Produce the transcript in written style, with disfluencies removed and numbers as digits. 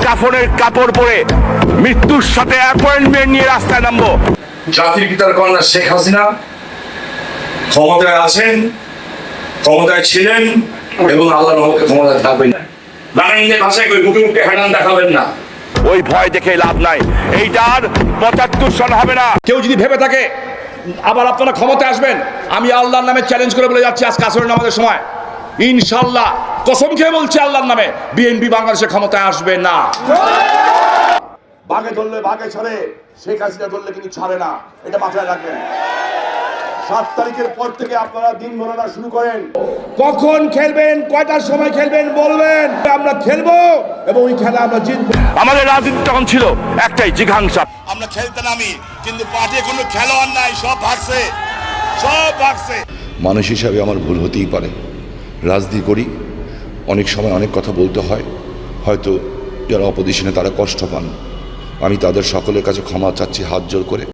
কাফনের কাপড় পরে মৃত্যুর সাথে অ্যাপয়েন্টমেন্ট নিয়ে রাস্তায় নামবো। জাতির পিতার কন্যা শেখ হাসিনা ক্ষমতায় আছেন, ক্ষমতায় ছিলেন এবং আল্লাহর রহমতে ক্ষমতায় থাকবেন। বাঙালিদের ভাষায় কই বুকে বুকে হেডান দেখাবেন না। ওই ভয় দেখে লাভ নাই, এইটার 75 সন হবে না। কেউ যদি ভেবে থাকে আবার আপনারা ক্ষমতায় আসবেন, আমি আল্লাহর নামে চ্যালেঞ্জ করে বলে যাচ্ছি আজকে আসরের নামাজের সময়, ইনশাল্লাহ কসম খেয়ে বলছি আল্লাহর নামে, বিএনপি বাংলাদেশে ক্ষমতায় আসবে না। বাঘে ধরলে বাঘে ছাড়ে, শেখ হাসিনা ধরলে কিন্তু ছাড়ে না, এটা মাথায় রাখবেন। 7 তারিখের পর থেকে আপনারা দিন গণনা শুরু করেন। কখন খেলবেন, কয়টার সময় খেলবেন বলবেন, আমরা খেলবো এবং ওই খেলা আমরা জিতবো। আমাদের রাজনীতি তখন ছিল একটাই জিঘাংসা। আমরা খেলতে নামি, কিন্তু মাঠে কোনো খেলোয়াড় নাই, সব ভাগছে, সব ভাগছে। মানুষ হিসাবে আমার ভুল হতেই পারে, রাজনীতি করি, অনেক সময় অনেক কথা বলতে হয়, হয়তো যারা অপোজিশনে তারা কষ্ট পান, আমি তাদের সকলের কাছে ক্ষমা চাচ্ছি হাত জোর করে।